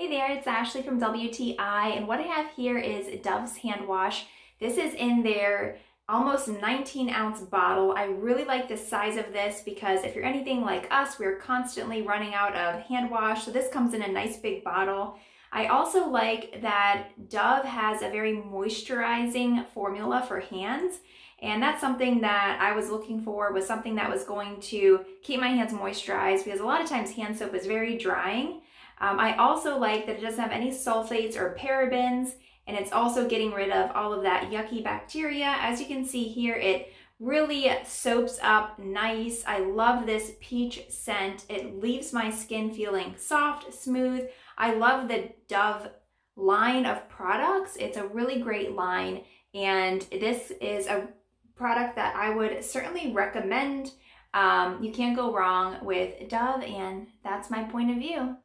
Hey there, it's Ashley from WTI, and what I have here is Dove's hand wash. This is in their almost 19-ounce bottle. I really like the size of this because if you're anything like us, we're constantly running out of hand wash, so this comes in a nice big bottle. I also like that Dove has a very moisturizing formula for hands, and that's something that I was looking for, was something that was going to keep my hands moisturized because a lot of times hand soap is very drying. I also like that it doesn't have any sulfates or parabens, and it's also getting rid of all of that yucky bacteria. As you can see here, it really soaps up nice. I love this peach scent. It leaves my skin feeling soft, smooth. I love the Dove line of products. It's a really great line, and this is a product that I would certainly recommend. You can't go wrong with Dove, and that's my point of view.